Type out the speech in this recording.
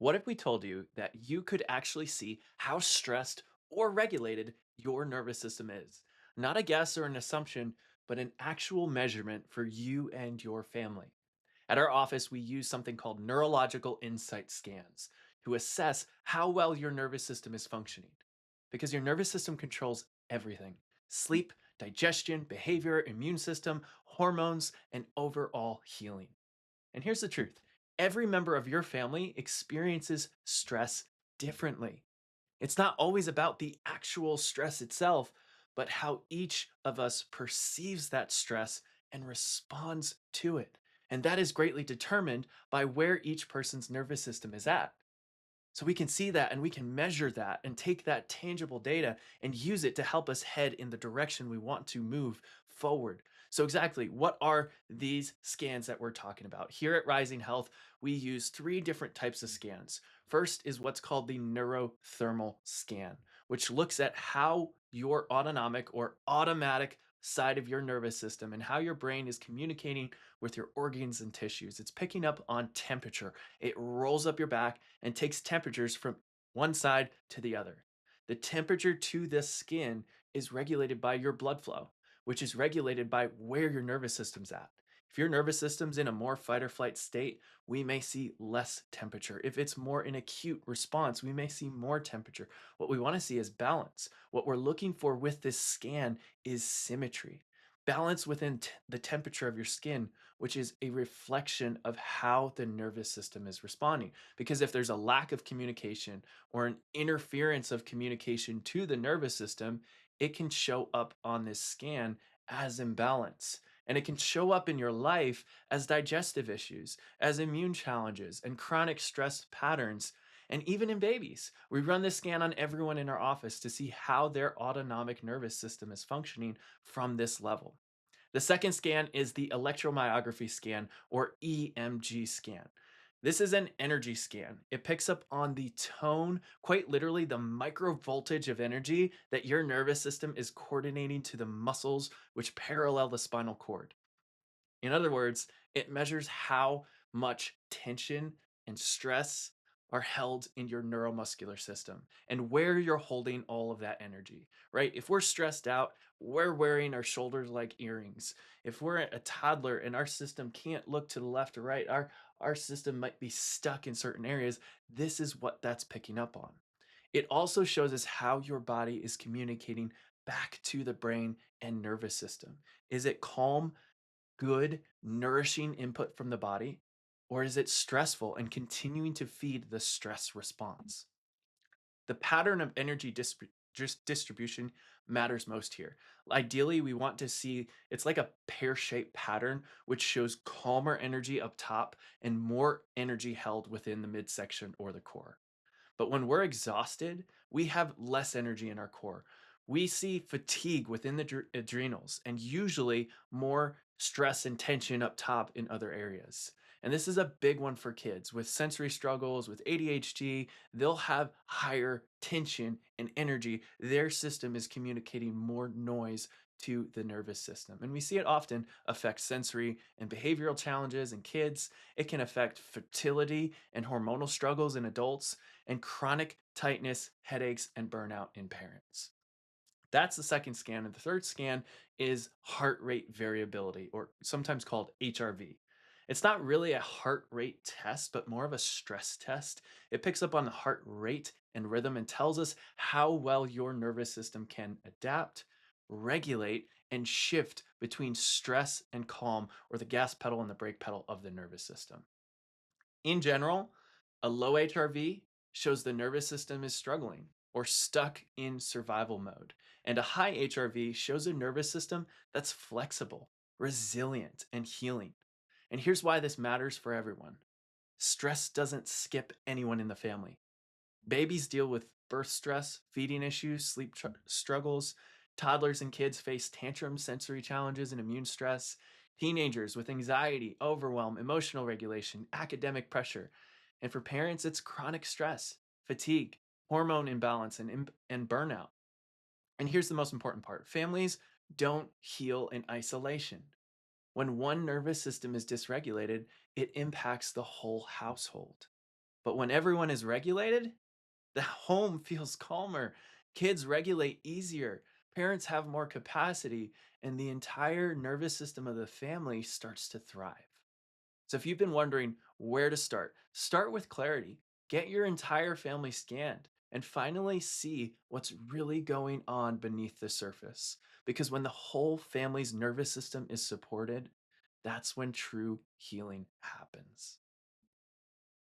What if we told you that you could actually see how stressed or regulated your nervous system is? Not a guess or an assumption, but an actual measurement for you and your family. At our office, we use something called neurological insight scans to assess how well your nervous system is functioning. Because your nervous system controls everything: sleep, digestion, behavior, immune system, hormones, and overall healing. And here's the truth: every member of your family experiences stress differently. It's not always about the actual stress itself, but how each of us perceives that stress and responds to it. And that is greatly determined by where each person's nervous system is at. So we can see that and we can measure that and take that tangible data and use it to help us head in the direction we want to move forward. So, exactly, what are these scans that we're talking about? Here at Rising Health, we use three different types of scans. First is what's called the neurothermal scan, which looks at how your autonomic or automatic side of your nervous system and how your brain is communicating with your organs and tissues. It's picking up on temperature. It rolls up your back and takes temperatures from one side to the other. The temperature to the skin is regulated by your blood flow, which is regulated by where your nervous system's at. If your nervous system's in a more fight or flight state, we may see less temperature. If it's more in acute response, we may see more temperature. What we want to see is balance. What we're looking for with this scan is symmetry. Balance within the temperature of your skin, which is a reflection of how the nervous system is responding. Because if there's a lack of communication or an interference of communication to the nervous system, it can show up on this scan as imbalance. And it can show up in your life as digestive issues, as immune challenges, and chronic stress patterns. And even in babies, we run this scan on everyone in our office to see how their autonomic nervous system is functioning from this level. The second scan is the electromyography scan, or EMG scan. This is an energy scan. It picks up on the tone, quite literally the micro voltage of energy that your nervous system is coordinating to the muscles which parallel the spinal cord. In other words, it measures how much tension and stress are held in your neuromuscular system and where you're holding all of that energy, right? If we're stressed out, we're wearing our shoulders like earrings. If we're a toddler and our system can't look to the left or right, our system might be stuck in certain areas. This is what that's picking up on. It also shows us how your body is communicating back to the brain and nervous system. Is it calm, good, nourishing input from the body? Or is it stressful and continuing to feed the stress response? The pattern of energy distribution matters most here. Ideally, we want to see it's like a pear shaped pattern, which shows calmer energy up top and more energy held within the midsection or the core. But when we're exhausted, we have less energy in our core. We see fatigue within the adrenals and usually more stress and tension up top in other areas. And this is a big one for kids with sensory struggles, with ADHD. They'll have higher tension and energy. Their system is communicating more noise to the nervous system. And we see it often affect sensory and behavioral challenges in kids. It can affect fertility and hormonal struggles in adults, and chronic tightness, headaches, and burnout in parents. That's the second scan. And the third scan is heart rate variability, or sometimes called HRV. It's not really a heart rate test, but more of a stress test. It picks up on the heart rate and rhythm and tells us how well your nervous system can adapt, regulate, and shift between stress and calm, or the gas pedal and the brake pedal of the nervous system. In general, a low HRV shows the nervous system is struggling or stuck in survival mode. And a high HRV shows a nervous system that's flexible, resilient, and healing. And here's why this matters for everyone: stress doesn't skip anyone in the family. Babies deal with birth stress, feeding issues, sleep struggles. Toddlers and kids face tantrums, sensory challenges, and immune stress. Teenagers with anxiety, overwhelm, emotional regulation, academic pressure. And for parents, it's chronic stress, fatigue, hormone imbalance, and burnout. And here's the most important part: families don't heal in isolation. When one nervous system is dysregulated, it impacts the whole household. But when everyone is regulated, the home feels calmer, kids regulate easier, parents have more capacity, and the entire nervous system of the family starts to thrive. So if you've been wondering where to start, start with clarity. Get your entire family scanned and finally see what's really going on beneath the surface. Because when the whole family's nervous system is supported, that's when true healing happens.